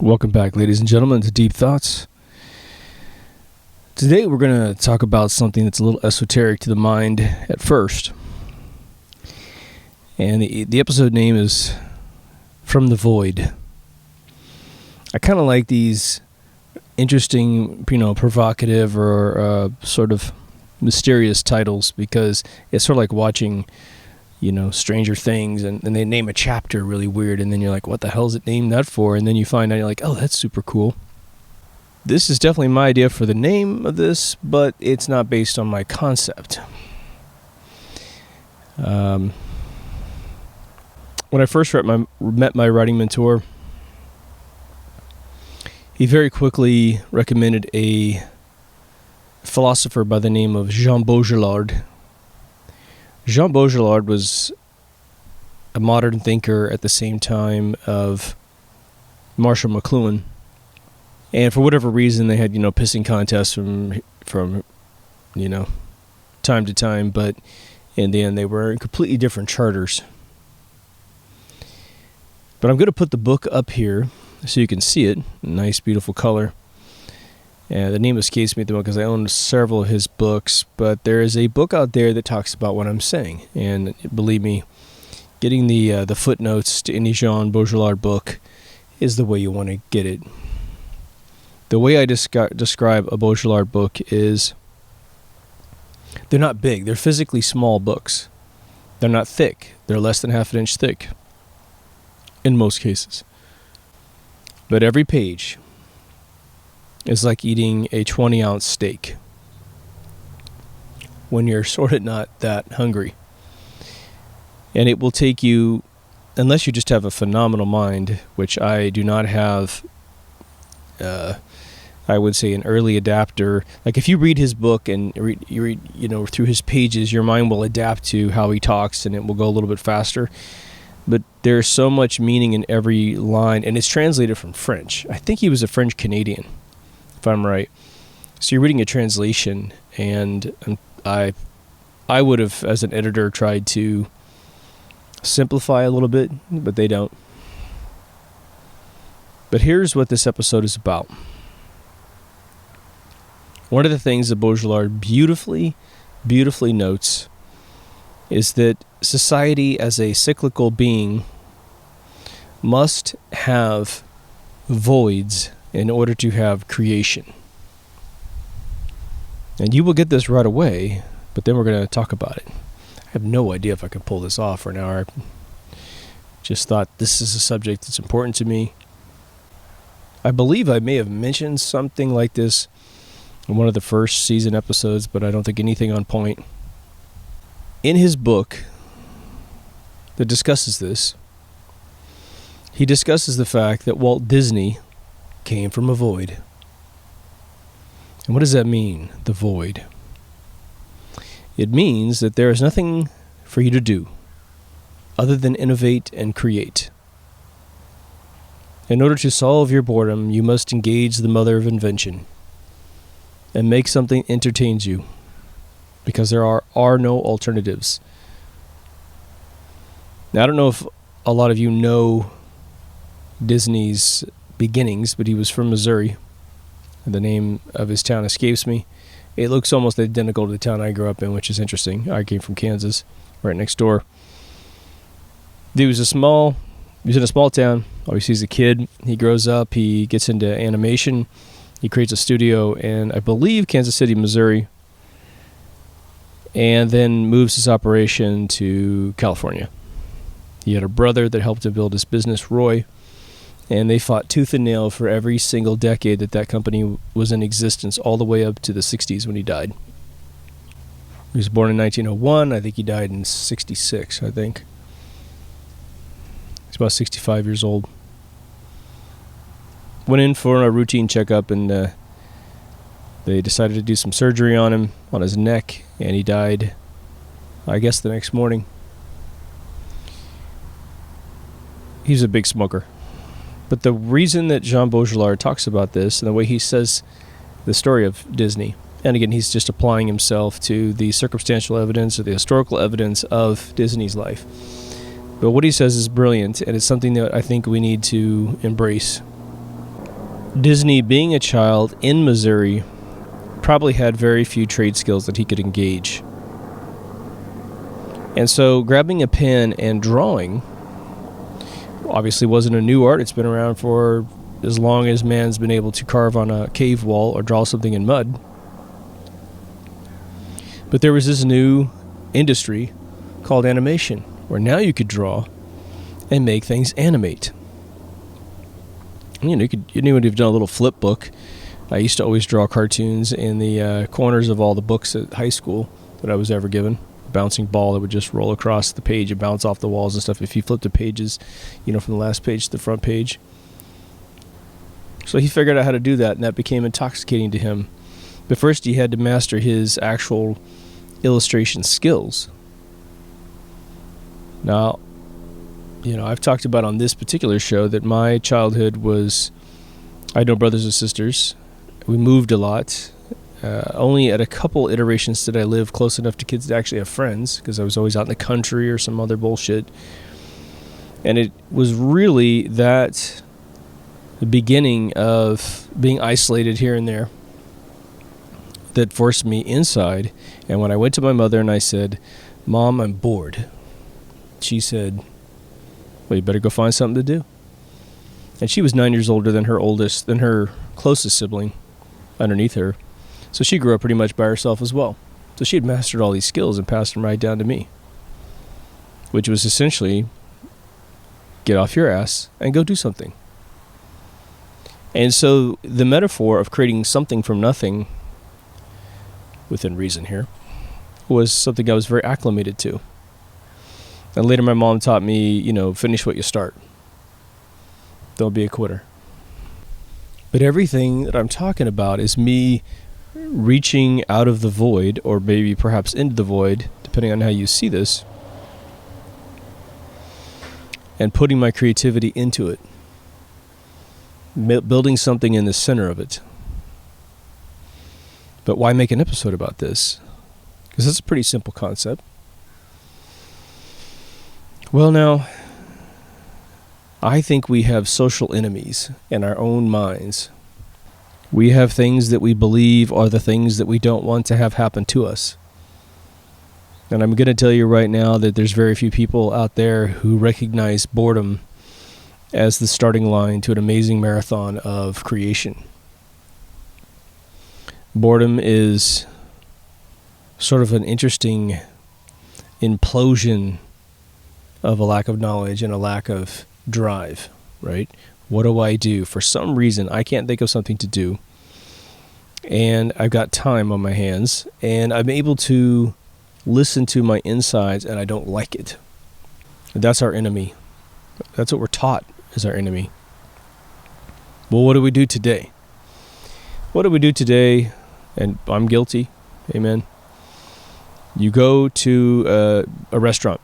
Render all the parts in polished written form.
Welcome back, ladies and gentlemen, to Deep Thoughts. Today we're going to talk about something that's a little esoteric to the mind at first. And the episode name is From the Void. I kind of like these interesting, provocative or sort of mysterious titles because it's sort of like watching Stranger Things, and they name a chapter really weird, and then you're like, what the hell is it named that for? And then you find out, you're like, oh, that's super cool. This is definitely my idea for the name of this, but it's not based on my concept. When I first met my writing mentor, he very quickly recommended a philosopher by the name of Jean Baudrillard. Jean Baudrillard was a modern thinker at the same time of Marshall McLuhan. And for whatever reason, they had, pissing contests from time to time, but in the end, they were in completely different charters. But I'm going to put the book up here so you can see it. Nice, beautiful color. And the name escapes me at the moment because I own several of his books, but there is a book out there that talks about what I'm saying. And believe me, getting the footnotes to any Jean Baudrillard book is the way you want to get it. The way I describe a Baudrillard book is they're not big. They're physically small books. They're not thick. They're less than half an inch thick in most cases. But every page is like eating a 20-ounce steak when you're sort of not that hungry. And it will take you, unless you just have a phenomenal mind, which I do not have, I would say an early adapter. Like if you read his book and you read through his pages, your mind will adapt to how he talks and it will go a little bit faster. But there's so much meaning in every line, and it's translated from French. I think he was a French Canadian, if I'm right. So you're reading a translation, and I would have, as an editor, tried to simplify a little bit, but they don't. But here's what this episode is about. One of the things that Baudrillard beautifully notes is that society as a cyclical being must have voids in order to have creation. And you will get this right away, but then we're going to talk about it. I have no idea if I can pull this off right now. I just thought this is a subject that's important to me. I believe I may have mentioned something like this in one of the first season episodes, but I don't think anything on point. In his book that discusses this, he discusses the fact that Walt Disney came from a void. And what does that mean, the void? It means that there is nothing for you to do other than innovate and create. In order to solve your boredom, you must engage the mother of invention and make something that entertains you, because there are no alternatives. Now, I don't know if a lot of you know Disney's beginnings, but he was from Missouri. The name of his town escapes me. It looks almost identical to the town I grew up in, which is interesting. I came from Kansas, right next door. He was in a small town. Obviously, he's a kid. He grows up. He gets into animation. He creates a studio in, I believe, Kansas City, Missouri, and then moves his operation to California. He had a brother that helped him build his business, Roy, and they fought tooth and nail for every single decade that company was in existence, all the way up to the 60s when he died. He was born in 1901. I think he died in 66, I think. He's about 65 years old. Went in for a routine checkup, and they decided to do some surgery on him, on his neck, and he died, I guess, the next morning. He's a big smoker. But the reason that Jean Baudrillard talks about this, and the way he says the story of Disney, and again, he's just applying himself to the circumstantial evidence or the historical evidence of Disney's life. But what he says is brilliant, and it's something that I think we need to embrace. Disney, being a child in Missouri, probably had very few trade skills that he could engage. And so grabbing a pen and drawing obviously wasn't a new art. It's been around for as long as man's been able to carve on a cave wall or draw something in mud. But there was this new industry called animation, where now you could draw and make things animate. You would have done a little flip book. I used to always draw cartoons in the corners of all the books at high school that I was ever given. A bouncing ball that would just roll across the page and bounce off the walls and stuff if you flipped the pages, from the last page to the front page. So he figured out how to do that, and that became intoxicating to him. But first he had to master his actual illustration skills. Now, I've talked about on this particular show that my childhood was, I had no brothers and sisters. We moved a lot. Only at a couple iterations did I live close enough to kids to actually have friends, because I was always out in the country or some other bullshit. And it was really the beginning of being isolated here and there that forced me inside. And when I went to my mother and I said, "Mom, I'm bored," she said, "Well, you better go find something to do." And she was 9 years older than her closest sibling underneath her. So she grew up pretty much by herself as well. So she had mastered all these skills and passed them right down to me, which was essentially get off your ass and go do something. And so the metaphor of creating something from nothing, within reason here, was something I was very acclimated to. And later my mom taught me, finish what you start. Don't be a quitter. But everything that I'm talking about is me reaching out of the void, or maybe perhaps into the void, depending on how you see this, and putting my creativity into it. Building something in the center of it. But why make an episode about this? Because it's a pretty simple concept. Well, now, I think we have social enemies in our own minds. We have things that we believe are the things that we don't want to have happen to us. And I'm going to tell you right now that there's very few people out there who recognize boredom as the starting line to an amazing marathon of creation. Boredom is sort of an interesting implosion of a lack of knowledge and a lack of drive, right? What do I do? For some reason, I can't think of something to do, and I've got time on my hands, and I'm able to listen to my insides, and I don't like it. That's our enemy. That's what we're taught is our enemy. Well, what do we do today? What do we do today? And I'm guilty. Amen. You go to a restaurant,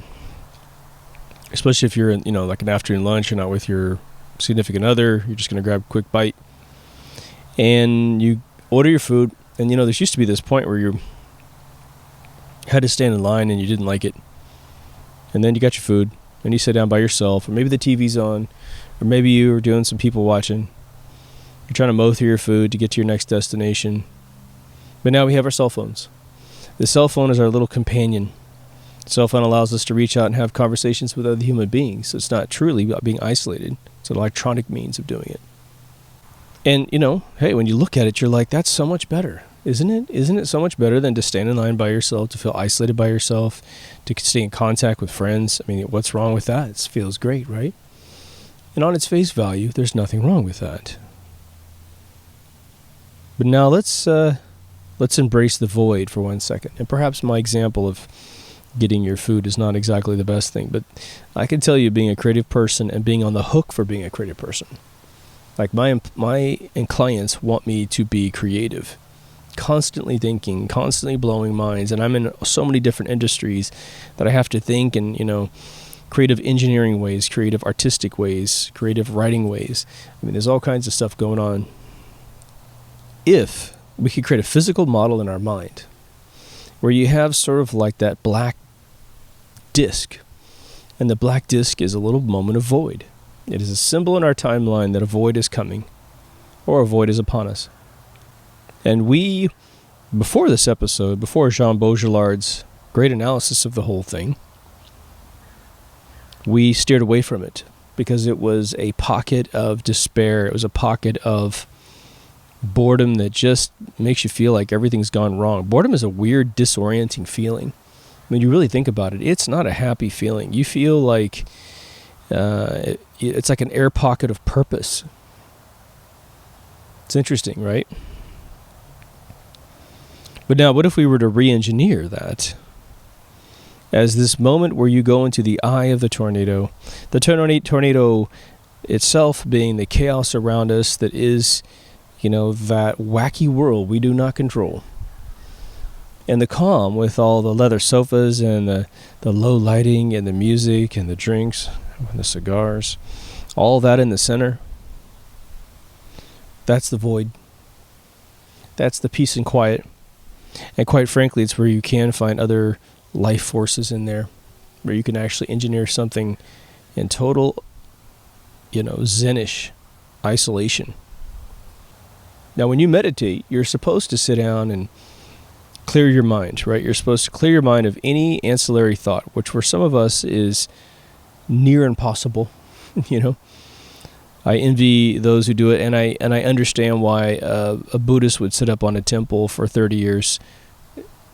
especially if you're in, like an afternoon lunch, you're not with your significant other, you're just going to grab a quick bite, and you order your food, and there used to be this point where you had to stand in line and you didn't like it, and then you got your food, and you sit down by yourself, or maybe the TV's on, or maybe you were doing some people watching, you're trying to mow through your food to get to your next destination. But now we have our cell phones. The cell phone is our little companion. The cell phone allows us to reach out and have conversations with other human beings. So it's not truly about being isolated. It's an electronic means of doing it. And, hey, when you look at it, you're like, that's so much better, isn't it? Isn't it so much better than to stand in line by yourself, to feel isolated by yourself, to stay in contact with friends? I mean, what's wrong with that? It feels great, right? And on its face value, there's nothing wrong with that. But now let's embrace the void for 1 second. And perhaps my example of getting your food is not exactly the best thing, but I can tell you, being a creative person and being on the hook for being a creative person, like my clients want me to be creative, constantly thinking, constantly blowing minds, and I'm in so many different industries that I have to think in, creative engineering ways, creative artistic ways, creative writing ways. I mean, there's all kinds of stuff going on. If we could create a physical model in our mind where you have sort of like that black disc, and the black disc is a little moment of void. It is a symbol in our timeline that a void is coming, or a void is upon us. And we, before this episode, before Jean Baudrillard's great analysis of the whole thing, we steered away from it because it was a pocket of despair. It was a pocket of boredom that just makes you feel like everything's gone wrong. Boredom is a weird, disorienting feeling. When you really think about it, it's not a happy feeling. You feel like it's like an air pocket of purpose. It's interesting, right? But now, what if we were to re-engineer that as this moment where you go into the eye of the tornado itself being the chaos around us that is, that wacky world we do not control. And the calm with all the leather sofas and the low lighting and the music and the drinks and the cigars, all that in the center, that's the void. That's the peace and quiet. And quite frankly, it's where you can find other life forces in there, where you can actually engineer something in total, Zenish isolation. Now, when you meditate, you're supposed to sit down and clear your mind, right? You're supposed to clear your mind of any ancillary thought, which for some of us is near impossible, I envy those who do it, and I understand why a Buddhist would sit up on a temple for 30 years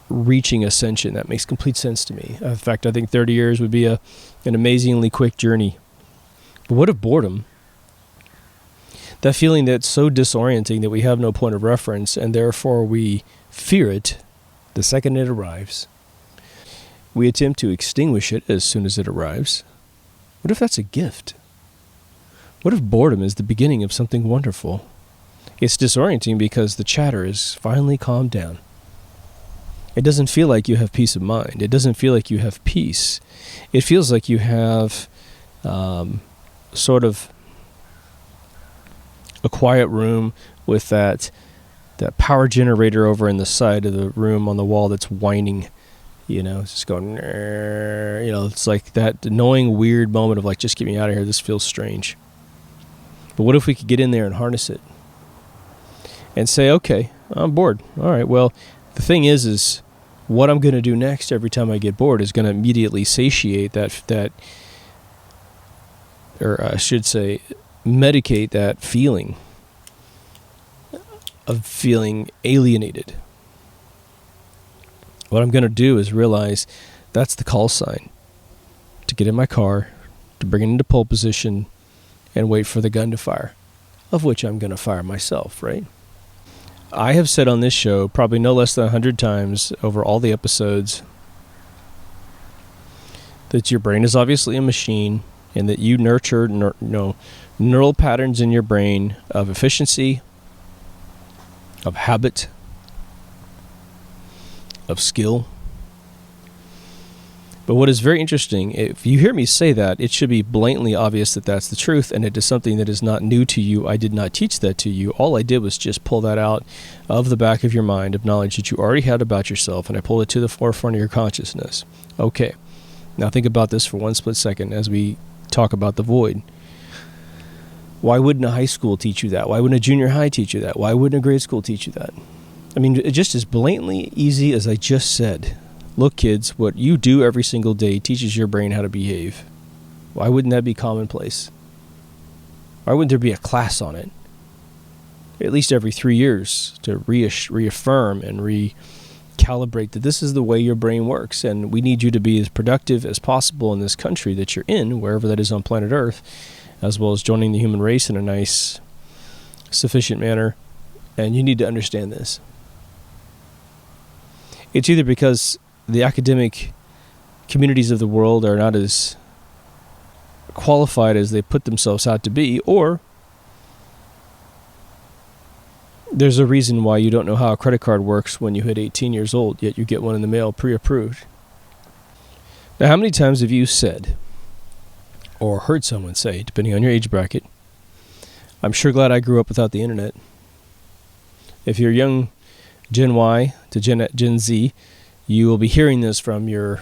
reaching ascension. That makes complete sense to me. In fact, I think 30 years would be an amazingly quick journey. But what if boredom, that feeling that's so disorienting that we have no point of reference and therefore we fear it the second it arrives, we attempt to extinguish it as soon as it arrives? What if that's a gift? What if boredom is the beginning of something wonderful? It's disorienting because the chatter is finally calmed down. It doesn't feel like you have peace of mind. It doesn't feel like you have peace. It feels like you have sort of a quiet room with that power generator over in the side of the room on the wall that's whining. It's just going, it's like that annoying, weird moment of like, just get me out of here. This feels strange. But what if we could get in there and harness it and say, okay, I'm bored. All right, well, the thing is what I'm going to do next every time I get bored is going to immediately satiate that, or I should say, medicate that feeling of feeling alienated. What I'm going to do is realize that's the call sign to get in my car, to bring it into pole position, and wait for the gun to fire, of which I'm going to fire myself, right? I have said on this show probably no less than 100 times over all the episodes that your brain is obviously a machine and that you nurture neural patterns in your brain of efficiency, of habit, of skill. But what is very interesting, if you hear me say that, it should be blatantly obvious that that's the truth, and it is something that is not new to you. I did not teach that to you. All I did was just pull that out of the back of your mind, of knowledge that you already had about yourself, and I pulled it to the forefront of your consciousness. Okay, now think about this for one split second as we talk about the void. Why wouldn't a high school teach you that? Why wouldn't a junior high teach you that? Why wouldn't a grade school teach you that? I mean, it just as blatantly easy as I just said. Look, kids, what you do every single day teaches your brain how to behave. Why wouldn't that be commonplace? Why wouldn't there be a class on it? At least every 3 years to reaffirm and recalibrate that this is the way your brain works, and we need you to be as productive as possible in this country that you're in, wherever that is on planet Earth, as well as joining the human race in a nice, sufficient manner, and you need to understand this. It's either because the academic communities of the world are not as qualified as they put themselves out to be, or there's a reason why you don't know how a credit card works when you hit 18 years old, yet you get one in the mail pre-approved. Now, how many times have you said, or heard someone say, depending on your age bracket, I'm sure glad I grew up without the internet? If you're young Gen Y to Gen Z, you will be hearing this from your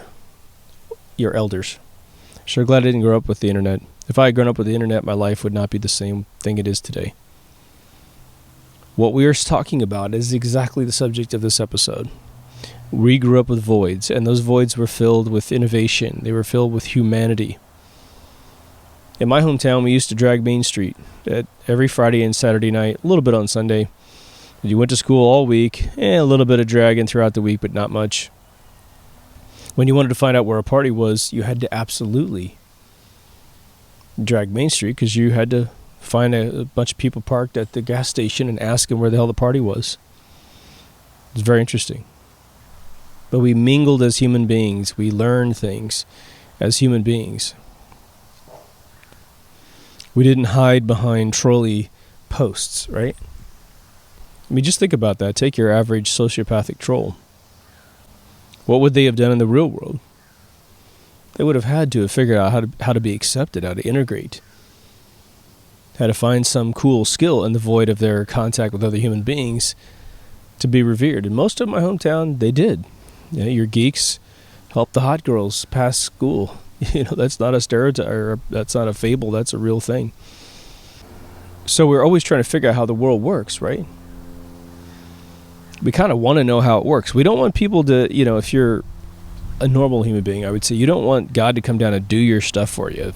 elders. Sure glad I didn't grow up with the internet. If I had grown up with the internet, my life would not be the same thing it is today. What we are talking about is exactly the subject of this episode. We grew up with voids, and those voids were filled with innovation. They were filled with humanity. In my hometown, we used to drag Main Street every Friday and Saturday night, a little bit on Sunday. You went to school all week, and a little bit of dragging throughout the week, but not much. When you wanted to find out where a party was, you had to absolutely drag Main Street, because you had to find a bunch of people parked at the gas station and ask them where the hell the party was. It's very interesting. But we mingled as human beings. We learned things as human beings. We didn't hide behind trolley posts, right? I mean, just think about that. Take your average sociopathic troll. What would they have done in the real world? They would have had to have figured out how to be accepted, how to integrate, how to find some cool skill in the void of their contact with other human beings to be revered. And most of my hometown, they did. Your geeks help the hot girls pass school. That's not a stereotype, or that's not a fable. That's a real thing. So we're always trying to figure out how the world works, right? We kind of want to know how it works. We don't want people to, if you're a normal human being, I would say, you don't want God to come down and do your stuff for you.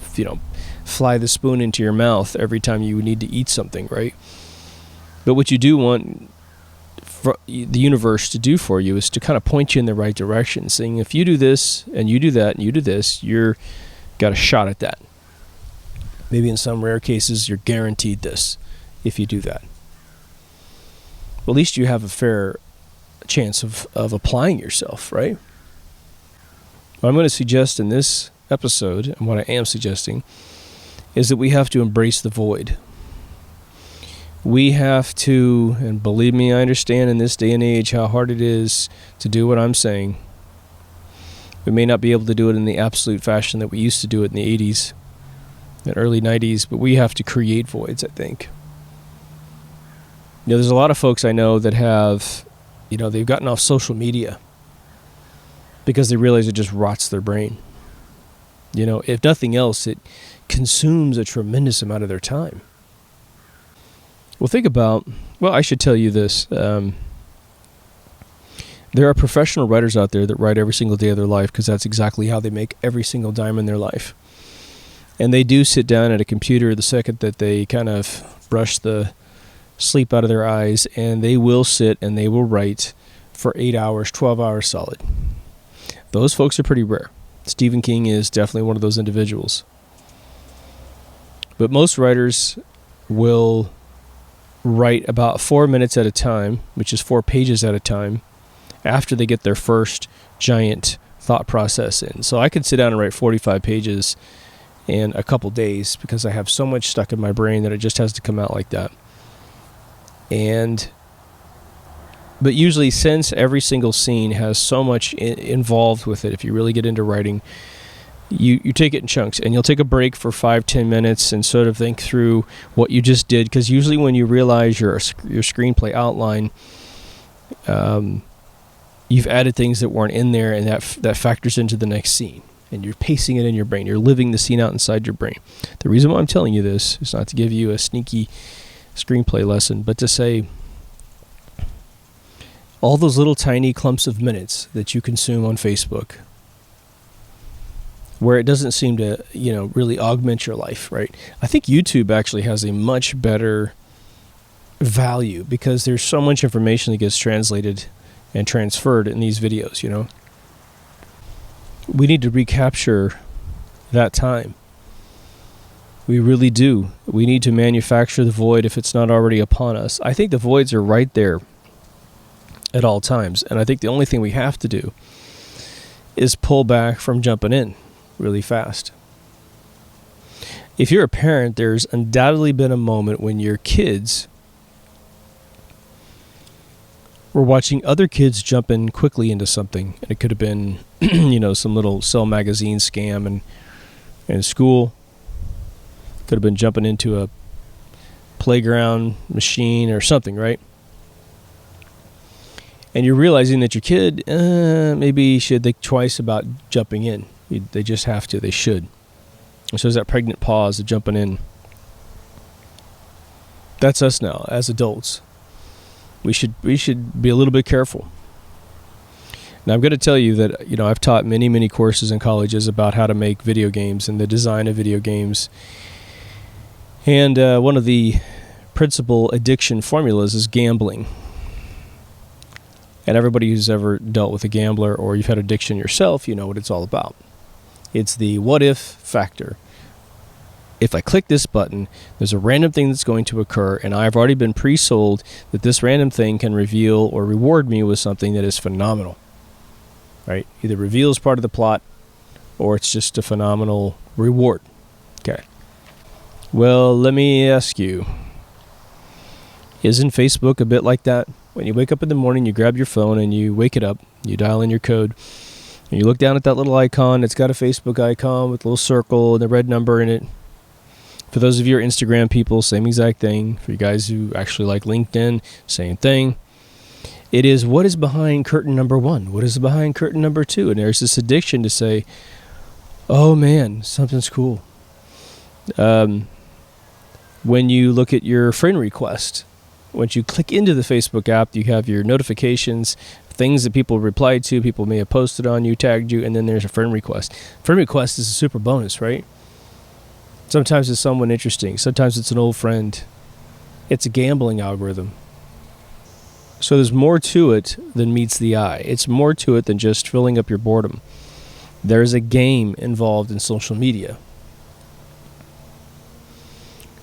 Fly the spoon into your mouth every time you need to eat something, right? But what you do want the universe to do for you is to kind of point you in the right direction, saying, if you do this and you do that and you do this, you're got a shot at that. Maybe in some rare cases, you're guaranteed this if you do that. Well, at least you have a fair chance of applying yourself, right? What I'm going to suggest in this episode, and what I am suggesting, is that we have to embrace the void. We have to, and believe me, I understand in this day and age how hard it is to do what I'm saying. We may not be able to do it in the absolute fashion that we used to do it in the 80s and early 90s, but we have to create voids, I think. There's a lot of folks I know that have, they've gotten off social media because they realize it just rots their brain. If nothing else, it consumes a tremendous amount of their time. Well, I should tell you this. There are professional writers out there that write every single day of their life because that's exactly how they make every single dime in their life. And they do sit down at a computer the second that they kind of brush the sleep out of their eyes, and they will sit and they will write for 8 hours, 12 hours solid. Those folks are pretty rare. Stephen King is definitely one of those individuals. But most writers will write about 4 minutes at a time, which is 4 pages at a time, after they get their first giant thought process in. So I could sit down and write 45 pages in a couple days because I have so much stuck in my brain that it just has to come out like that. But usually, since every single scene has so much involved with it, if you really get into writing, you take it in chunks, and you'll take a break for 5-10 minutes and sort of think through what you just did, because usually when you realize your screenplay outline, you've added things that weren't in there, and that factors into the next scene, and you're pacing it in your brain. You're living the scene out inside your brain. The reason why I'm telling you this is not to give you a sneaky screenplay lesson, but to say all those little tiny clumps of minutes that you consume on Facebook, where it doesn't seem to, really augment your life, right? I think YouTube actually has a much better value because there's so much information that gets translated and transferred in these videos, We need to recapture that time. We really do. We need to manufacture the void if it's not already upon us. I think the voids are right there at all times, and I think the only thing we have to do is pull back from jumping in really fast. If you're a parent, there's undoubtedly been a moment when your kids were watching other kids jump in quickly into something, and it could have been, some little Cell magazine scam in school. Could have been jumping into a playground machine or something, right? And you're realizing that your kid maybe should think twice about jumping in. They just have to. They should. So there's that pregnant pause of jumping in. That's us now as adults. we should be a little bit careful. Now, I'm going to tell you that, I've taught many courses in colleges about how to make video games and the design of video games. And one of the principal addiction formulas is gambling. And everybody who's ever dealt with a gambler or you've had addiction yourself, you know what it's all about. It's the what if factor. If I click this button, there's a random thing that's going to occur, and I've already been pre-sold that this random thing can reveal or reward me with something that is phenomenal. Right? Either reveals part of the plot, or it's just a phenomenal reward. Okay. Well, let me ask you, isn't Facebook a bit like that? When you wake up in the morning, you grab your phone and you wake it up, you dial in your code, and you look down at that little icon. It's got a Facebook icon with a little circle and a red number in it. For those of you who are Instagram people, same exact thing. For you guys who actually like LinkedIn, same thing. It is what is behind curtain number 1? What is behind curtain number 2? And there's this addiction to say, oh man, something's cool. When you look at your friend request, once you click into the Facebook app, you have your notifications, things that people replied to, people may have posted on you, tagged you, and then there's a friend request. Friend request is a super bonus, right? Sometimes it's someone interesting. Sometimes it's an old friend. It's a gambling algorithm. So there's more to it than meets the eye. It's more to it than just filling up your boredom. There's a game involved in social media.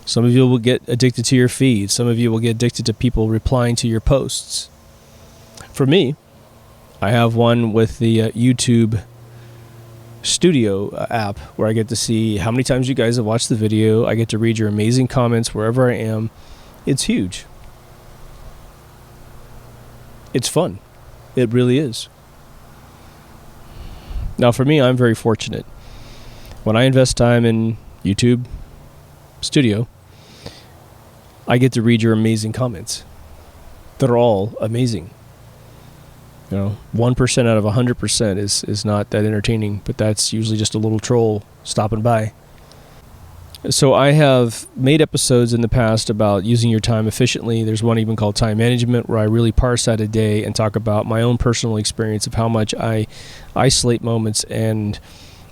Some of you will get addicted to your feed. Some of you will get addicted to people replying to your posts. For me, I have one with the YouTube Studio app where I get to see how many times you guys have watched the video. I get to read your amazing comments wherever I am. It's huge. It's fun. It really is. Now, for me, I'm very fortunate. When I invest time in YouTube Studio, I get to read your amazing comments. They're all amazing. 1% out of 100% is not that entertaining, but that's usually just a little troll stopping by. So I have made episodes in the past about using your time efficiently. There's one even called Time Management, where I really parse out a day and talk about my own personal experience of how much I isolate moments and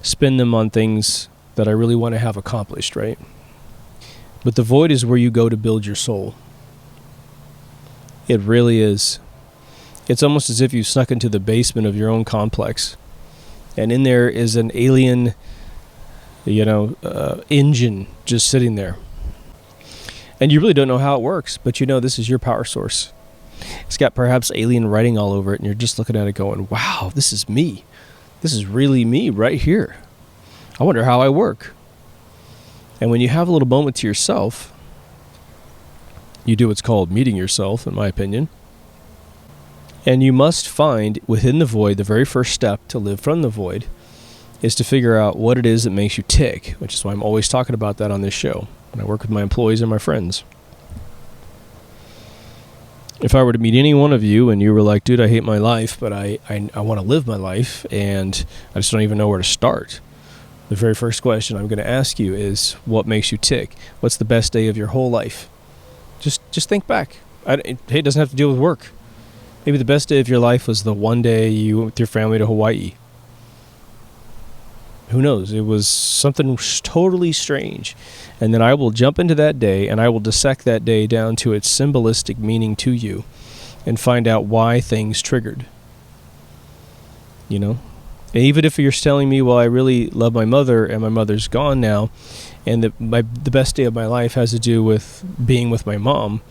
spend them on things that I really want to have accomplished, right? But the void is where you go to build your soul. It really is. It's almost as if you snuck into the basement of your own complex. And in there is an alien, engine just sitting there. And you really don't know how it works, but this is your power source. It's got perhaps alien writing all over it, and you're just looking at it going, wow, this is me. This is really me right here. I wonder how I work. And when you have a little moment to yourself, you do what's called meeting yourself, in my opinion. And you must find within the void, the very first step to live from the void is to figure out what it is that makes you tick, which is why I'm always talking about that on this show when I work with my employees and my friends. If I were to meet any one of you and you were like, dude, I hate my life, but I want to live my life and I just don't even know where to start, the very first question I'm going to ask you is, what makes you tick? What's the best day of your whole life? Just think back. It doesn't have to deal with work. Maybe the best day of your life was the one day you went with your family to Hawaii. Who knows? It was something totally strange. And then I will jump into that day and I will dissect that day down to its symbolistic meaning to you and find out why things triggered. And even if you're telling me, well, I really love my mother and my mother's gone now, and the best day of my life has to do with being with my mom,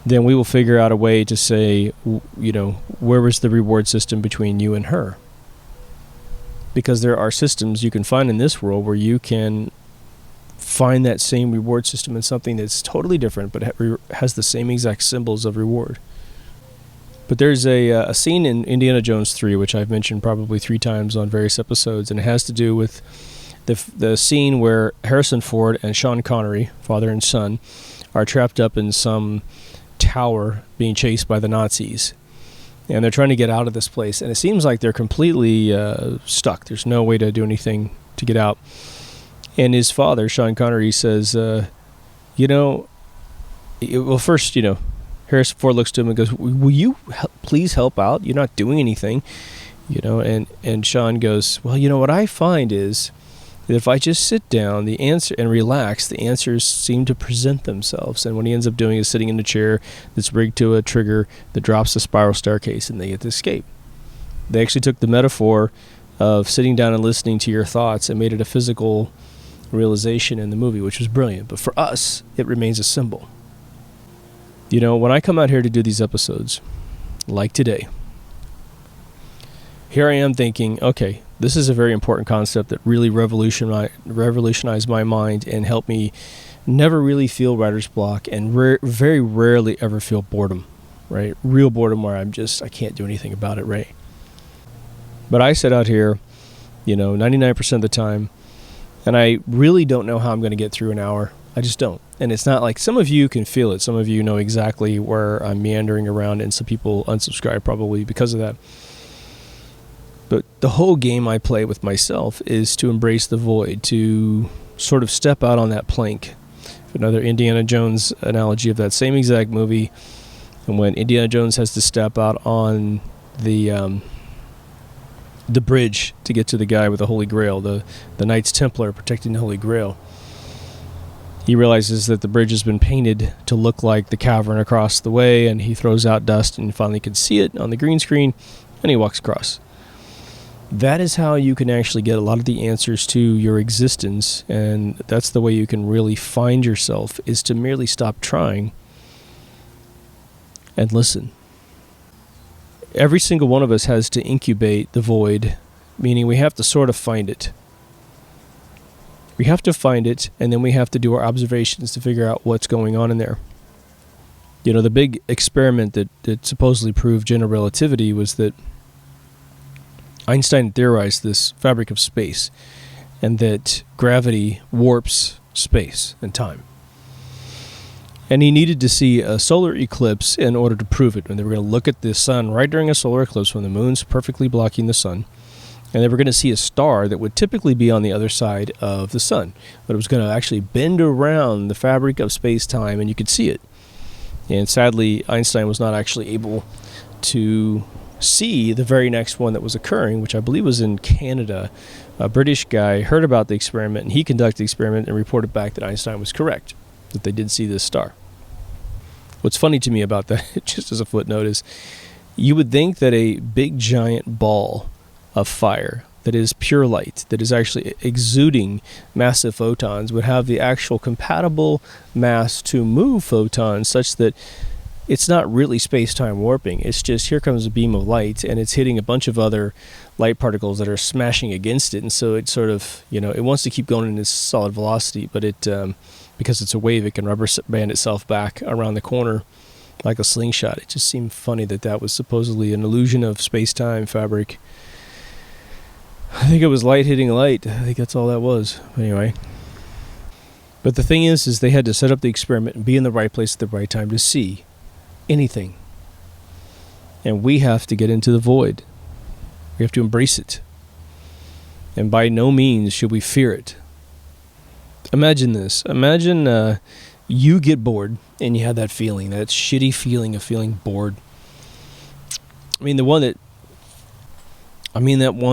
then we will figure out a way to say, where was the reward system between you and her? Because there are systems you can find in this world where you can find that same reward system in something that's totally different, but has the same exact symbols of reward. But there's a scene in Indiana Jones 3, which I've mentioned probably 3 times on various episodes, and it has to do with the scene where Harrison Ford and Sean Connery, father and son, are trapped up in some tower being chased by the Nazis. And they're trying to get out of this place. And it seems like they're completely stuck. There's no way to do anything to get out. And his father, Sean Connery, says, first, Harrison Ford looks to him and goes, will you please help out? You're not doing anything. And Sean goes, well, what I find is that if I just sit down and relax, the answers seem to present themselves. And what he ends up doing is sitting in a chair that's rigged to a trigger that drops the spiral staircase, and they get to escape. They actually took the metaphor of sitting down and listening to your thoughts and made it a physical realization in the movie, which was brilliant. But for us, it remains a symbol. When I come out here to do these episodes, like today, here I am thinking, okay, this is a very important concept that really revolutionized my mind and helped me never really feel writer's block and very rarely ever feel boredom, right? Real boredom where I can't do anything about it, right? But I sit out here, 99% of the time, and I really don't know how I'm going to get through an hour. I just don't. And it's not like some of you can feel it. Some of you know exactly where I'm meandering around, and some people unsubscribe probably because of that. But the whole game I play with myself is to embrace the void, to sort of step out on that plank. Another Indiana Jones analogy of that same exact movie. And when Indiana Jones has to step out on the bridge to get to the guy with the Holy Grail, the Knights Templar protecting the Holy Grail, he realizes that the bridge has been painted to look like the cavern across the way, and he throws out dust and finally can see it on the green screen, and he walks across. That is how you can actually get a lot of the answers to your existence, and that's the way you can really find yourself, is to merely stop trying and listen. Every single one of us has to incubate the void, meaning we have to sort of find it. We have to find it, and then we have to do our observations to figure out what's going on in there. The big experiment that supposedly proved general relativity was that Einstein theorized this fabric of space, and that gravity warps space and time. And he needed to see a solar eclipse in order to prove it. And they were going to look at the sun right during a solar eclipse when the moon's perfectly blocking the sun. And they were going to see a star that would typically be on the other side of the sun. But it was going to actually bend around the fabric of space-time, and you could see it. And sadly, Einstein was not actually able to see the very next one that was occurring, which I believe was in Canada. A British guy heard about the experiment, and he conducted the experiment and reported back that Einstein was correct, that they did see this star. What's funny to me about that, just as a footnote, is you would think that a big giant ball of fire that is pure light, that is actually exuding massive photons, would have the actual compatible mass to move photons such that it's not really space-time warping. It's just, here comes a beam of light, and it's hitting a bunch of other light particles that are smashing against it. And so it sort of, it wants to keep going in its solid velocity, but it, because it's a wave, it can rubber band itself back around the corner like a slingshot. It just seemed funny that was supposedly an illusion of space-time fabric. I think it was light hitting light. I think that's all that was. Anyway. But the thing is they had to set up the experiment and be in the right place at the right time to see anything. And we have to get into the void. We have to embrace it. And by no means should we fear it. Imagine this. Imagine you get bored and you have that feeling, that shitty feeling of feeling bored. That one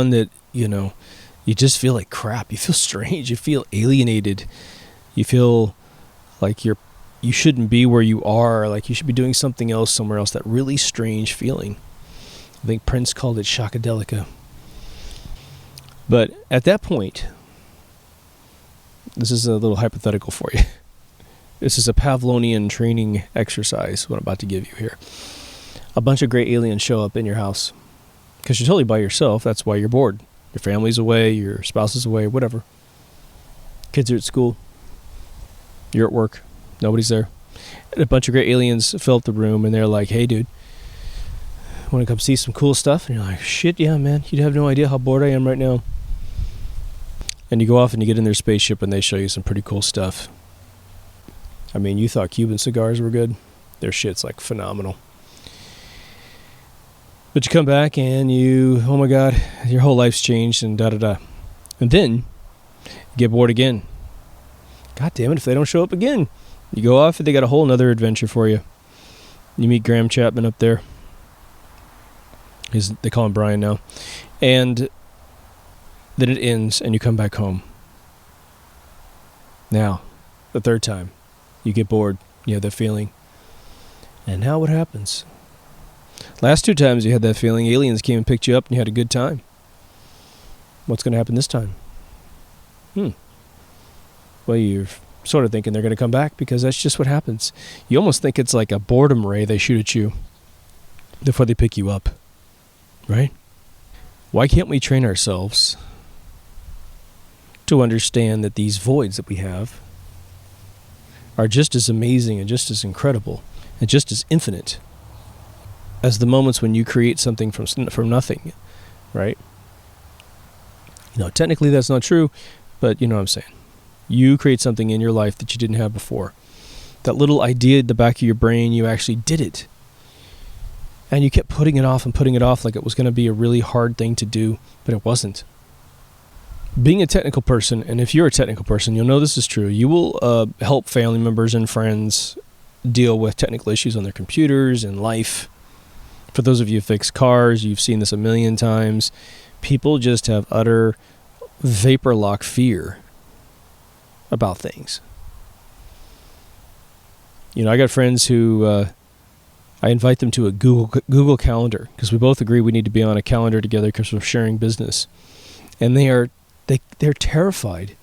that, you just feel like crap. You feel strange. You feel alienated. You feel like you shouldn't be where you are, like you should be doing something else somewhere else. That really strange feeling. I think Prince called it shockadelica. But at that point, this is a little hypothetical for you. This is a Pavlovian training exercise, what I'm about to give you here. A bunch of gray aliens show up in your house because you're totally by yourself. That's why you're bored. Your family's away, your spouse is away, whatever. Kids are at school. You're at work. Nobody's there. And a bunch of gray aliens fill up the room, and they're like, hey, dude, want to come see some cool stuff? And you're like, shit, yeah, man. You'd have no idea how bored I am right now. And you go off and you get in their spaceship, and they show you some pretty cool stuff. I mean, you thought Cuban cigars were good. Their shit's like phenomenal. But you come back and oh my God, your whole life's changed and da-da-da. And then you get bored again. God damn it, if they don't show up again. You go off and they got a whole nother adventure for you. You meet Graham Chapman up there. They call him Brian now. And then it ends and you come back home. Now, the third time, you get bored. You have that feeling. And now what happens? Last 2 times you had that feeling, aliens came and picked you up and you had a good time. What's going to happen this time? Well, you're sort of thinking they're going to come back because that's just what happens. You almost think it's like a boredom ray they shoot at you before they pick you up. Right? Why can't we train ourselves to understand that these voids that we have are just as amazing and just as incredible and just as infinite as the moments when you create something from nothing, right? Technically that's not true, but you know what I'm saying. You create something in your life that you didn't have before. That little idea at the back of your brain, you actually did it. And you kept putting it off like it was going to be a really hard thing to do, but it wasn't. Being a technical person, and if you're a technical person, you'll know this is true. You will help family members and friends deal with technical issues on their computers and life. For those of you who fix cars, you've seen this a million times. People just have utter vapor lock fear about things. I got friends who I invite them to a Google Calendar because we both agree we need to be on a calendar together because we're sharing business. And they're terrified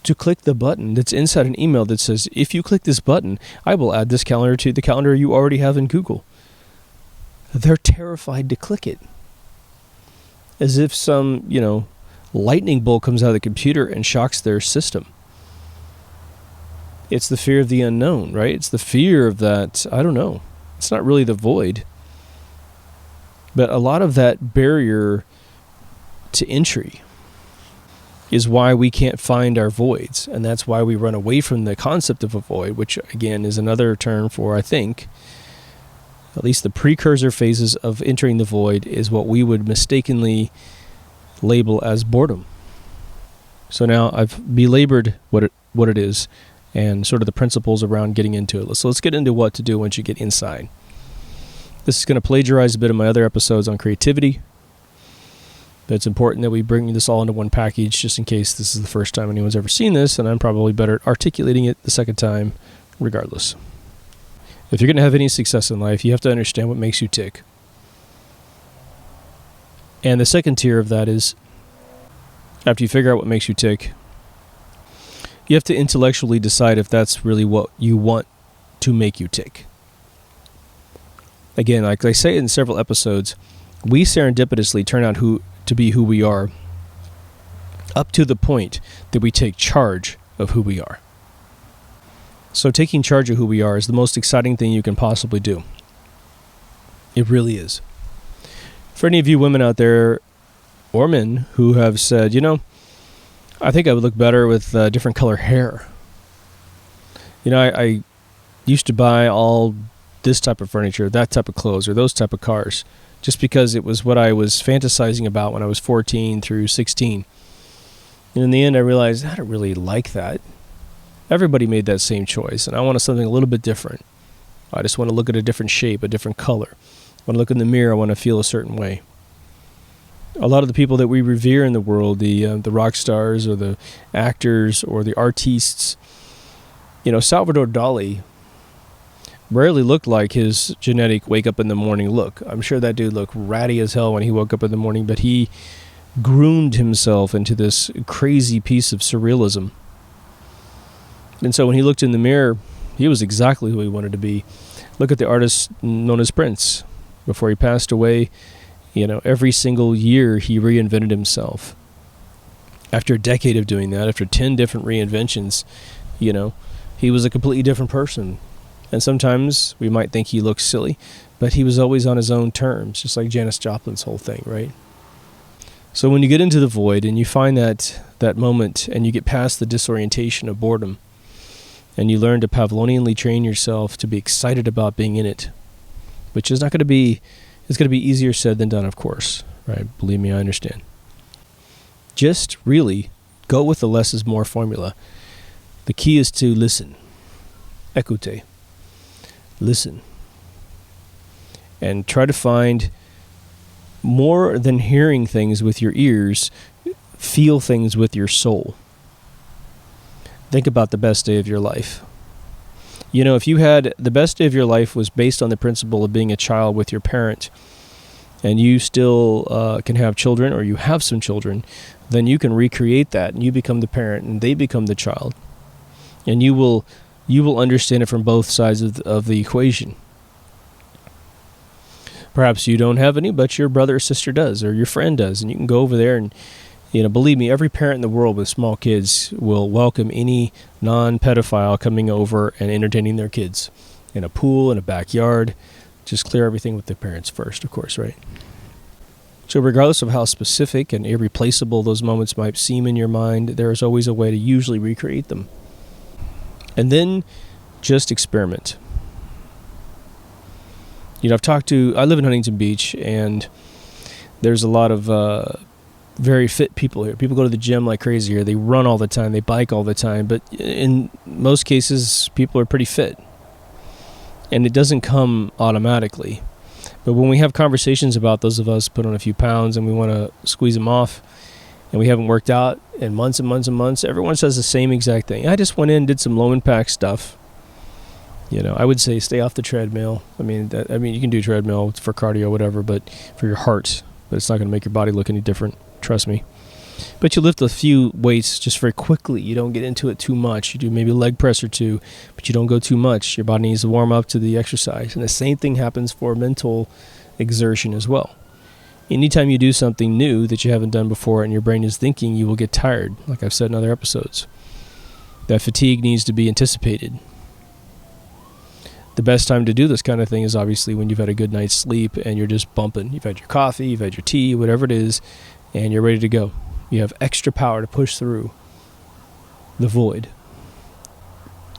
to click the button that's inside an email that says, if you click this button, I will add this calendar to the calendar you already have in Google. They're terrified to click it. As if some, lightning bolt comes out of the computer and shocks their system. It's the fear of the unknown, right? It's the fear of that, I don't know. It's not really the void. But a lot of that barrier to entry is why we can't find our voids. And that's why we run away from the concept of a void, which again is another term for, I think, at least the precursor phases of entering the void is what we would mistakenly label as boredom. So now I've belabored what it is and sort of the principles around getting into it. So let's get into what to do once you get inside. This is going to plagiarize a bit of my other episodes on creativity. But it's important that we bring this all into one package just in case this is the first time anyone's ever seen this, and I'm probably better at articulating it the second time regardless. If you're going to have any success in life, you have to understand what makes you tick. And the second tier of that is, after you figure out what makes you tick, you have to intellectually decide if that's really what you want to make you tick. Again, like I say in several episodes, we serendipitously turn out to be who we are up to the point that we take charge of who we are. So taking charge of who we are is the most exciting thing you can possibly do. It really is. For any of you women out there, or men, who have said, I think I would look better with different color hair. I used to buy all this type of furniture, that type of clothes, or those type of cars, just because it was what I was fantasizing about when I was 14 through 16. And in the end, I realized I don't really like that. Everybody made that same choice, and I wanted something a little bit different. I just want to look at a different shape, a different color. When I look in the mirror, I want to feel a certain way. A lot of the people that we revere in the world, the rock stars or the actors or the artistes, Salvador Dali rarely looked like his genetic wake up in the morning look. I'm sure that dude looked ratty as hell when he woke up in the morning, but he groomed himself into this crazy piece of surrealism. And so when he looked in the mirror, he was exactly who he wanted to be. Look at the artist known as Prince. Before he passed away, every single year he reinvented himself. After a decade of doing that, after 10 different reinventions, he was a completely different person. And sometimes we might think he looks silly, but he was always on his own terms, just like Janis Joplin's whole thing, right? So when you get into the void and you find that moment and you get past the disorientation of boredom, and you learn to Pavlovianly train yourself to be excited about being in it, which is it's going to be easier said than done, of course, right? Believe me, I understand. Just really go with the less is more formula. The key is to listen. Écoutez. Listen. and try to find, more than hearing things with your ears, feel things with your soul. Think about the best day of your life. If you had the best day of your life was based on the principle of being a child with your parent, and you still can have children, or you have some children, then you can recreate that, and you become the parent, and they become the child. And you will understand it from both sides of the equation. Perhaps you don't have any, but your brother or sister does, or your friend does, and you can go over there and, believe me, every parent in the world with small kids will welcome any non-pedophile coming over and entertaining their kids in a pool, in a backyard. Just clear everything with the parents first, of course, right? So regardless of how specific and irreplaceable those moments might seem in your mind, there is always a way to usually recreate them. And then just experiment. I live in Huntington Beach, and there's a lot of very fit people here. People go to the gym like crazy here. They run all the time. They bike all the time. But in most cases, people are pretty fit. And it doesn't come automatically. But when we have conversations about those of us put on a few pounds and we want to squeeze them off, and we haven't worked out in months and months and months, everyone says the same exact thing. I just went in and did some low impact stuff. I would say stay off the treadmill. I mean, you can do treadmill for cardio, whatever, but for your heart. But it's not going to make your body look any different. Trust me. But you lift a few weights just very quickly. You don't get into it too much. You do maybe a leg press or two, but you don't go too much. Your body needs to warm up to the exercise. And the same thing happens for mental exertion as well. Anytime you do something new that you haven't done before and your brain is thinking, you will get tired, like I've said in other episodes. That fatigue needs to be anticipated. The best time to do this kind of thing is obviously when you've had a good night's sleep and you're just bumping. You've had your coffee, you've had your tea, whatever it is, and you're ready to go. You have extra power to push through the void.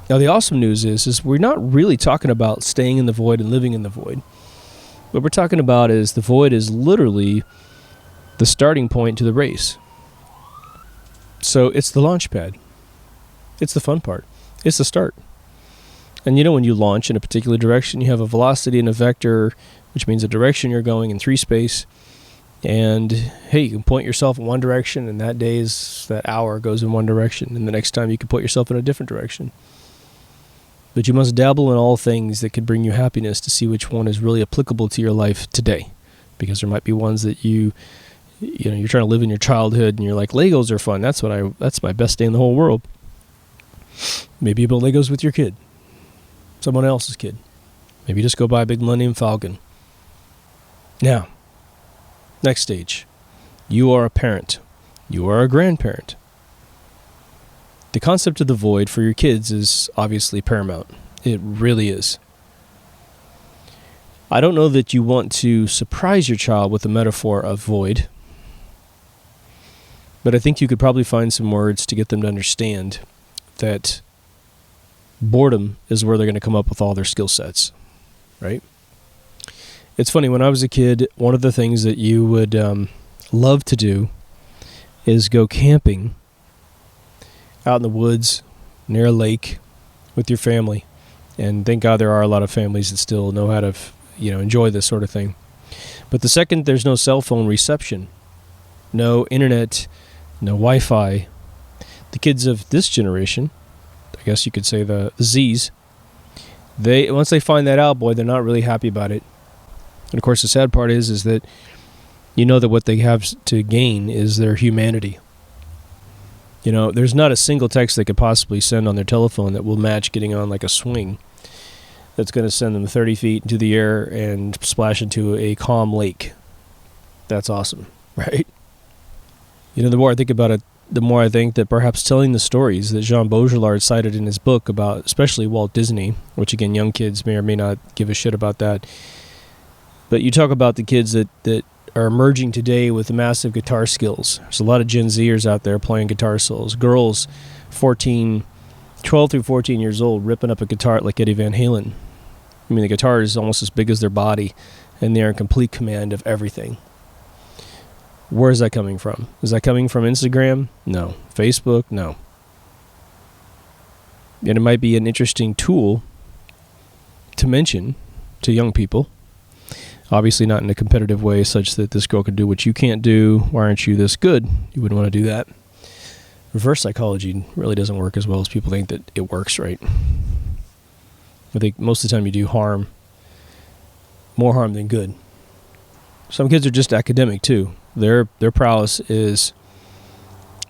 Now, the awesome news is we're not really talking about staying in the void and living in the void. What we're talking about is the void is literally the starting point to the race. So it's the launch pad. It's the fun part. It's the start. And when you launch in a particular direction, you have a velocity and a vector, which means the direction you're going in 3 space. And hey, you can point yourself in one direction, and that hour goes in one direction. And the next time you can put yourself in a different direction. But you must dabble in all things that could bring you happiness to see which one is really applicable to your life today. Because there might be ones that you're trying to live in your childhood, and you're like, Legos are fun. That's my best day in the whole world. Maybe you build Legos with your kid. Someone else's kid. Maybe just go buy a big Millennium Falcon. Now, next stage. You are a parent. You are a grandparent. The concept of the void for your kids is obviously paramount. It really is. I don't know that you want to surprise your child with the metaphor of void, but I think you could probably find some words to get them to understand that boredom is where they're going to come up with all their skill sets, right? It's funny, when I was a kid, one of the things that you would love to do is go camping out in the woods near a lake with your family. And thank God there are a lot of families that still know how to, enjoy this sort of thing. But the second there's no cell phone reception, no internet, no Wi-Fi, the kids of this generation, I guess you could say the Zs, once they find that out, boy, they're not really happy about it. And of course, the sad part is that that what they have to gain is their humanity. There's not a single text they could possibly send on their telephone that will match getting on like a swing that's going to send them 30 feet into the air and splash into a calm lake. That's awesome, right? The more I think about it, the more I think that perhaps telling the stories that Jean Baudrillard cited in his book about especially Walt Disney, which again, young kids may or may not give a shit about that, but you talk about the kids that are emerging today with massive guitar skills. There's a lot of Gen Zers out there playing guitar solos. Girls 12 through 14 years old ripping up a guitar like Eddie Van Halen. I mean, the guitar is almost as big as their body, and they're in complete command of everything. Where is that coming from? Is that coming from Instagram? No. Facebook? No. And it might be an interesting tool to mention to young people Obviously not in a competitive way such that this girl can do what you can't do. Why aren't you this good? You wouldn't want to do that. Reverse psychology really doesn't work as well as people think that it works, right? I think most of the time you do harm, more harm than good. Some kids are just academic too. Their prowess is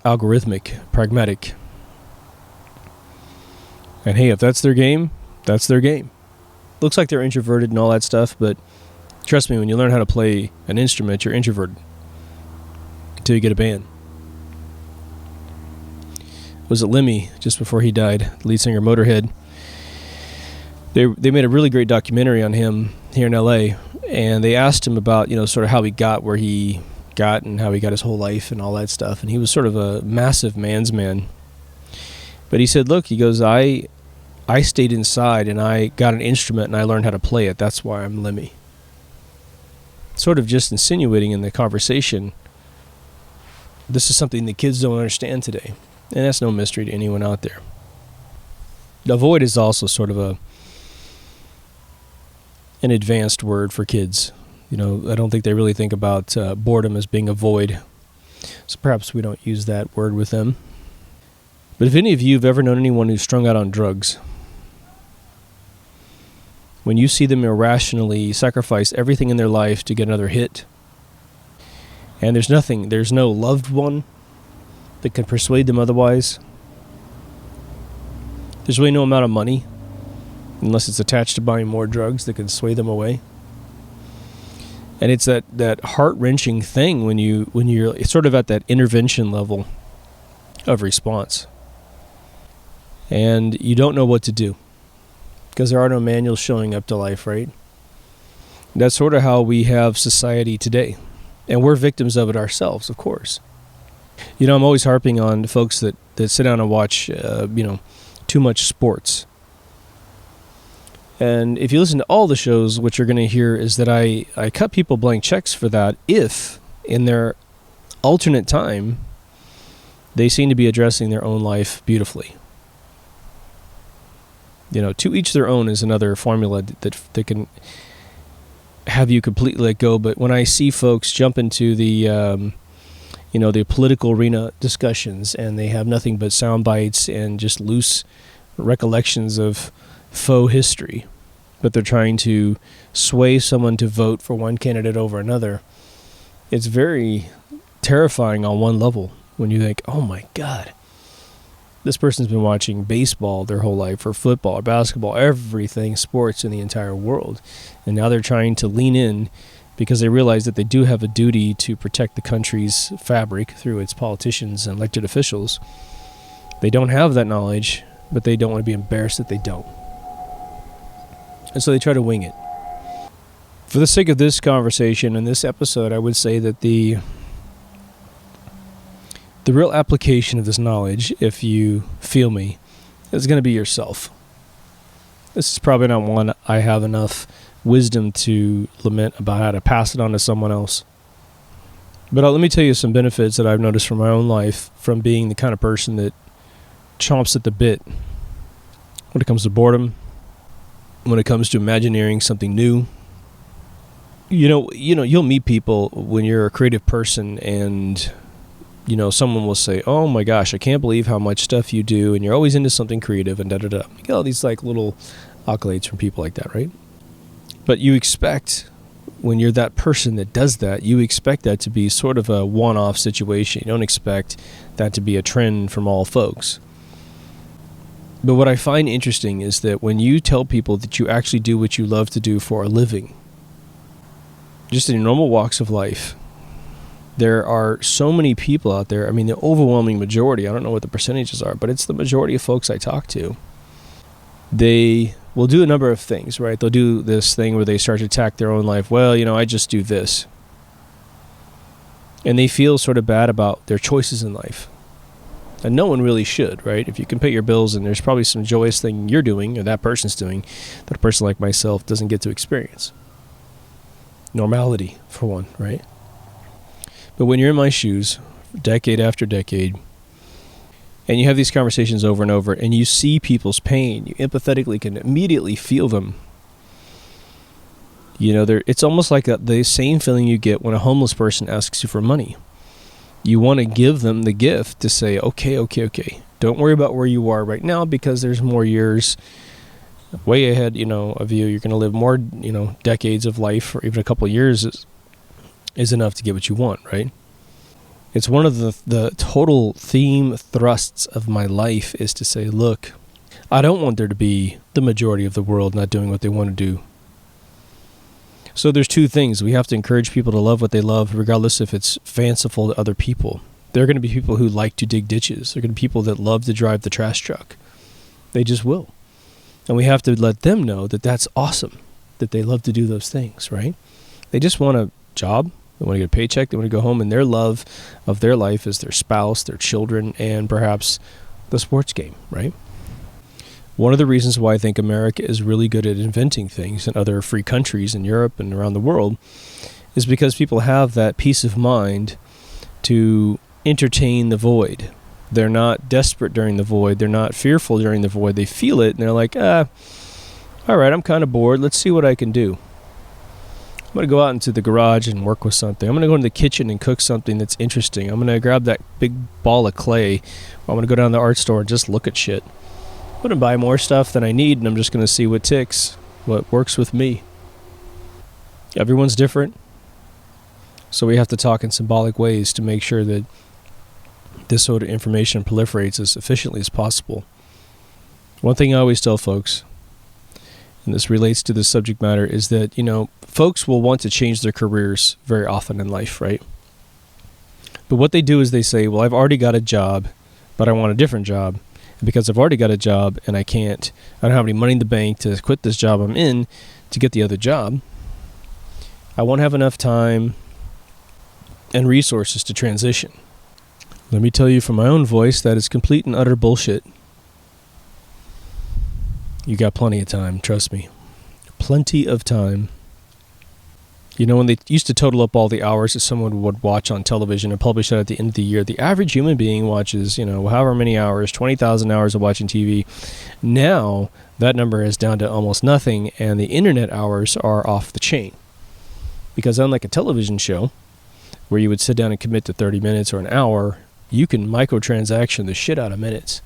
algorithmic, pragmatic. And hey, if that's their game, that's their game. Looks like they're introverted and all that stuff, but trust me, when you learn how to play an instrument, you're introverted until you get a band. Was it Lemmy, just before he died, the lead singer Motorhead? They made a really great documentary on him here in LA, and they asked him about, sort of how he got where he got and how he got his whole life and all that stuff. And he was sort of a massive man's man. But he said, look, he goes, I stayed inside and I got an instrument and I learned how to play it. That's why I'm Lemmy. Sort of just insinuating in the conversation, this is something that kids don't understand today. And that's no mystery to anyone out there. The void is also sort of an advanced word for kids. I don't think they really think about boredom as being a void. So perhaps we don't use that word with them. But if any of you have ever known anyone who's strung out on drugs, when you see them irrationally sacrifice everything in their life to get another hit, and there's no loved one that can persuade them otherwise, there's really no amount of money, unless it's attached to buying more drugs, that can sway them away. And it's that heart-wrenching thing when you're sort of at that intervention level of response. And you don't know what to do, because there are no manuals showing up to life, right? That's sort of how we have society today. And we're victims of it ourselves, of course. I'm always harping on folks that sit down and watch, too much sports. And if you listen to all the shows, what you're going to hear is that I cut people blank checks for that if, in their alternate time, they seem to be addressing their own life beautifully. To each their own is another formula that can have you completely let go. But when I see folks jump into the political arena discussions, and they have nothing but sound bites and just loose recollections of faux history, but they're trying to sway someone to vote for one candidate over another, it's very terrifying on one level when you think, oh my God, this person's been watching baseball their whole life, or football, or basketball, everything, sports in the entire world. And now they're trying to lean in because they realize that they do have a duty to protect the country's fabric through its politicians and elected officials. They don't have that knowledge, but they don't want to be embarrassed that they don't. And so they try to wing it. For the sake of this conversation and this episode, I would say that the real application of this knowledge, if you feel me, is going to be yourself. This is probably not one I have enough wisdom to lament about how to pass it on to someone else. But let me tell you some benefits that I've noticed from my own life from being the kind of person that chomps at the bit when it comes to boredom, when it comes to imagineering something new. You'll meet people when you're a creative person, and someone will say, oh my gosh, I can't believe how much stuff you do, and you're always into something creative, and da-da-da. You get all these little accolades from people like that, right? But you expect, when you're that person that does that, you expect that to be sort of a one-off situation. You don't expect that to be a trend from all folks. But what I find interesting is that when you tell people that you actually do what you love to do for a living, just in normal walks of life, there are so many people out there. I mean, the overwhelming majority, I don't know what the percentages are, but it's the majority of folks I talk to. They will do a number of things, right? They'll do this thing where they start to attack their own life. Well, I just do this. And they feel sort of bad about their choices in life. And no one really should, right? If you can pay your bills and there's probably some joyous thing you're doing or that person's doing that a person like myself doesn't get to experience. Normality, for one, right? But when you're in my shoes, decade after decade, and you have these conversations over and over, and you see people's pain, you empathetically can immediately feel them. It's almost like the same feeling you get when a homeless person asks you for money. You want to give them the gift to say, okay. Don't worry about where you are right now, because there's more years way ahead, of you. You're going to live more, decades of life, or even a couple of years is enough to get what you want, right? It's one of the total theme thrusts of my life is to say, look, I don't want there to be the majority of the world not doing what they want to do. So there's two things. We have to encourage people to love what they love, regardless if it's fanciful to other people. There are going to be people who like to dig ditches. There are going to be people that love to drive the trash truck. They just will. And we have to let them know that that's awesome, that they love to do those things, right? They just want a job. They want to get a paycheck. They want to go home, and their love of their life is their spouse, their children, and perhaps the sports game, right? One of the reasons why I think America is really good at inventing things in other free countries in Europe and around the world is because people have that peace of mind to entertain the void. They're not desperate during the void. They're not fearful during the void. They feel it, and they're like, all right, I'm kind of bored. Let's see what I can do. I'm going to go out into the garage and work with something. I'm going to go into the kitchen and cook something that's interesting. I'm going to grab that big ball of clay. I'm going to go down to the art store and just look at shit. I'm going to buy more stuff than I need, and I'm just going to see what ticks, what works with me. Everyone's different, so we have to talk in symbolic ways to make sure that this sort of information proliferates as efficiently as possible. One thing I always tell folks, and this relates to this subject matter, is that, folks will want to change their careers very often in life, right? But what they do is they say, well, I've already got a job, but I want a different job. And because I've already got a job and I don't have any money in the bank to quit this job I'm in to get the other job, I won't have enough time and resources to transition. Let me tell you from my own voice that is complete and utter bullshit. You got plenty of time, trust me. Plenty of time. When they used to total up all the hours that someone would watch on television and publish that at the end of the year, the average human being watches, however many hours, 20,000 hours of watching TV. Now, that number is down to almost nothing, and the internet hours are off the chain. Because unlike a television show, where you would sit down and commit to 30 minutes or an hour, you can microtransaction the shit out of minutes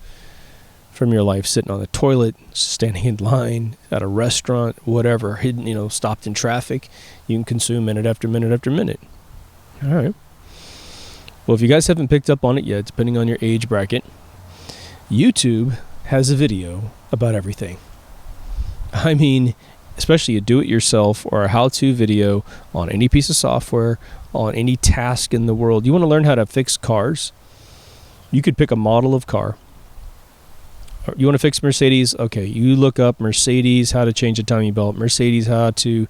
from your life, sitting on the toilet, standing in line, at a restaurant, whatever, hidden, stopped in traffic. You can consume minute after minute after minute. All right. Well, if you guys haven't picked up on it yet, depending on your age bracket, YouTube has a video about everything. I mean, especially a do-it-yourself or a how-to video on any piece of software, on any task in the world. You want to learn how to fix cars? You could pick a model of car. You want to fix Mercedes? Okay, you look up Mercedes, how to change a timing belt, Mercedes, how to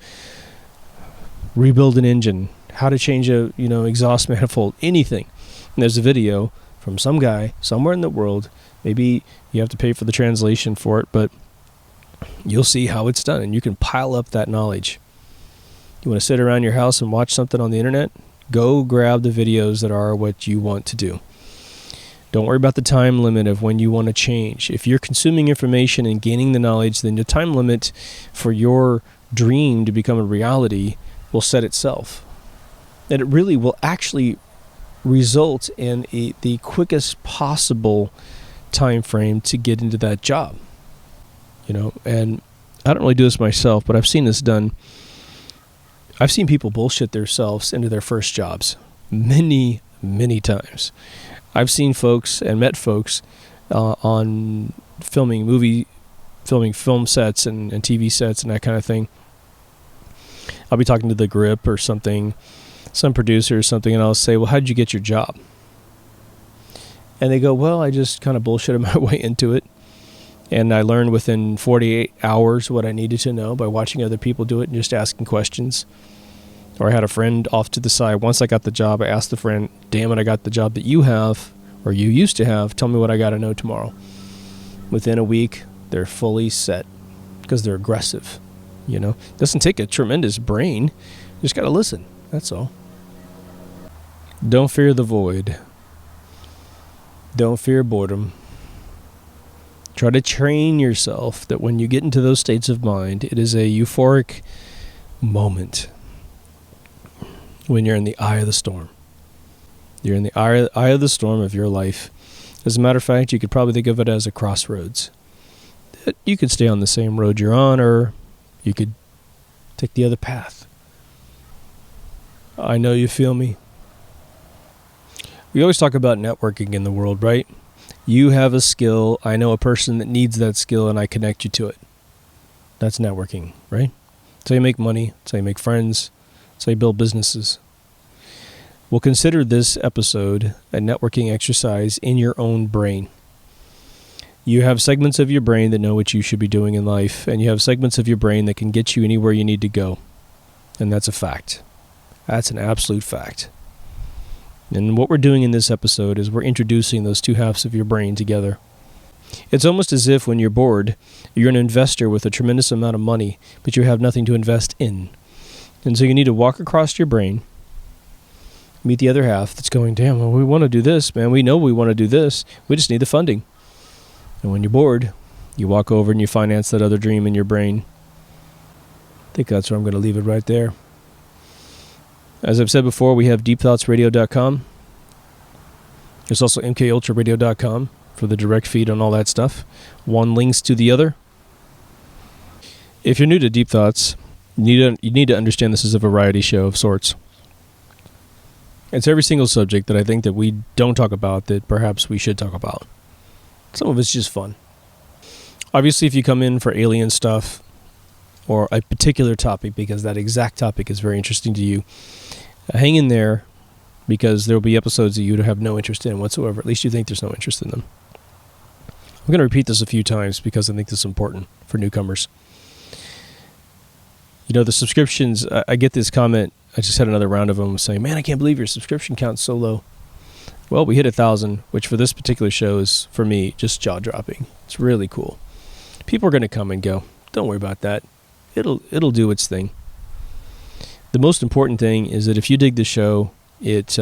rebuild an engine, how to change a, exhaust manifold, anything. And there's a video from some guy somewhere in the world. Maybe you have to pay for the translation for it, but you'll see how it's done, and you can pile up that knowledge. You want to sit around your house and watch something on the internet? Go grab the videos that are what you want to do. Don't worry about the time limit of when you want to change. If you're consuming information and gaining the knowledge, then the time limit for your dream to become a reality will set itself. And it really will actually result in the quickest possible time frame to get into that job. And I don't really do this myself, but I've seen this done. I've seen people bullshit themselves into their first jobs many, many times. I've seen folks and met folks on filming film sets and TV sets and that kind of thing. I'll be talking to the grip or something, some producer or something, and I'll say, well, how did you get your job? And they go, well, I just kind of bullshitted my way into it. And I learned within 48 hours what I needed to know by watching other people do it and just asking questions. Or I had a friend off to the side. Once I got the job, I asked the friend, damn it, I got the job that you have, or you used to have. Tell me what I got to know tomorrow. Within a week, they're fully set because they're aggressive. Doesn't take a tremendous brain. You just got to listen. That's all. Don't fear the void. Don't fear boredom. Try to train yourself that when you get into those states of mind, it is a euphoric moment when you're in the eye of the storm. You're in the eye of the storm of your life. As a matter of fact, you could probably think of it as a crossroads. You could stay on the same road you're on, or you could take the other path. I know you feel me. We always talk about networking in the world, right? You have a skill, I know a person that needs that skill, and I connect you to it. That's networking, right? That's how you make money. That's how you make friends. That's how you build businesses. We'll consider this episode a networking exercise in your own brain. You have segments of your brain that know what you should be doing in life, and you have segments of your brain that can get you anywhere you need to go. And that's a fact. That's an absolute fact. And what we're doing in this episode is we're introducing those two halves of your brain together. It's almost as if when you're bored, you're an investor with a tremendous amount of money, but you have nothing to invest in. And so you need to walk across your brain, meet the other half that's going, damn, well, we want to do this, man. We know we want to do this. We just need the funding. And when you're bored, you walk over and you finance that other dream in your brain. I think that's where I'm going to leave it right there. As I've said before, we have deepthoughtsradio.com. There's also mkultraradio.com for the direct feed on all that stuff. One links to the other. If you're new to Deep Thoughts, you need to understand this is a variety show of sorts. It's every single subject that I think that we don't talk about that perhaps we should talk about. Some of it's just fun. Obviously, if you come in for alien stuff or a particular topic because that exact topic is very interesting to you, hang in there because there will be episodes that you have no interest in whatsoever. At least you think there's no interest in them. I'm going to repeat this a few times because I think this is important for newcomers. You know, the subscriptions, I get this comment. I just had another round of them saying, man, I can't believe your subscription count's so low. Well, we hit 1,000, which for this particular show is, for me, just jaw-dropping. It's really cool. People are going to come and go. Don't worry about that. It'll do its thing. The most important thing is that if you dig the show, it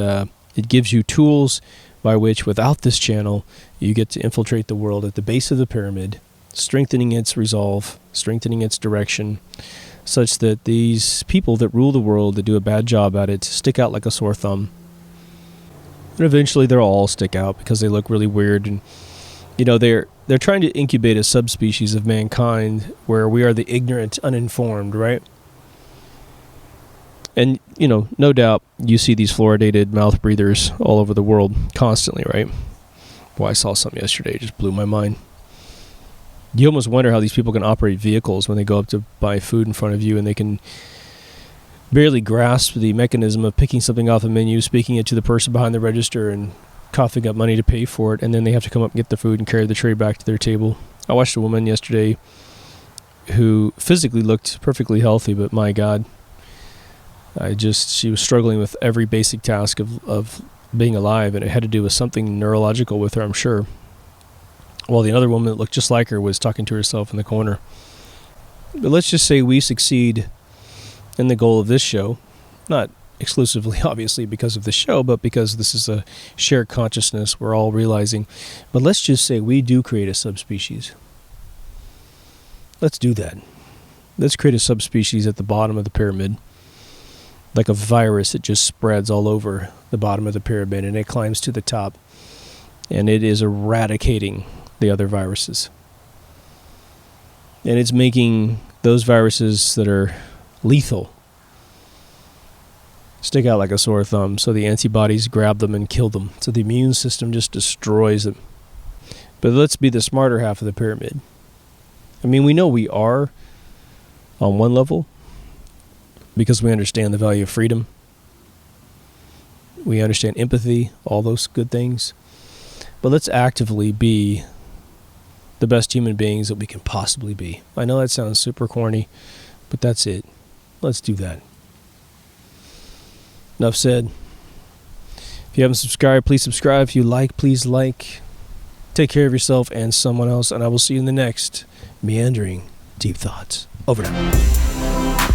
gives you tools by which, without this channel, you get to infiltrate the world at the base of the pyramid, strengthening its resolve, strengthening its direction, such that these people that rule the world, that do a bad job at it, stick out like a sore thumb. And eventually they'll all stick out because they look really weird. And, you know, they're trying to incubate a subspecies of mankind where we are the ignorant, uninformed, right? And, you know, no doubt you see these fluoridated mouth breathers all over the world constantly, right? Boy, I saw something yesterday. It just blew my mind. You almost wonder how these people can operate vehicles when they go up to buy food in front of you and they can barely grasp the mechanism of picking something off the menu, speaking it to the person behind the register, and coughing up money to pay for it, and then they have to come up and get the food and carry the tray back to their table. I watched a woman yesterday who physically looked perfectly healthy, but my God, she was struggling with every basic task of being alive, and it had to do with something neurological with her, I'm sure. While the other woman that looked just like her was talking to herself in the corner. But let's just say we succeed in the goal of this show, not exclusively, obviously, because of the show, but because this is a shared consciousness we're all realizing. But let's just say we do create a subspecies. Let's do that. Let's create a subspecies at the bottom of the pyramid, like a virus that just spreads all over the bottom of the pyramid, and it climbs to the top, and it is eradicating the other viruses. And it's making those viruses that are lethal stick out like a sore thumb, so the antibodies grab them and kill them, so the immune system just destroys them. But let's be the smarter half of the pyramid. I mean, we know we are on one level because we understand the value of freedom, we understand empathy, all those good things. But let's actively be the best human beings that we can possibly be. I know that sounds super corny, but that's it. Let's do that. Enough said. If you haven't subscribed, please subscribe. If you like, please like. Take care of yourself and someone else, and I will see you in the next Meandering Deep Thoughts. Over now.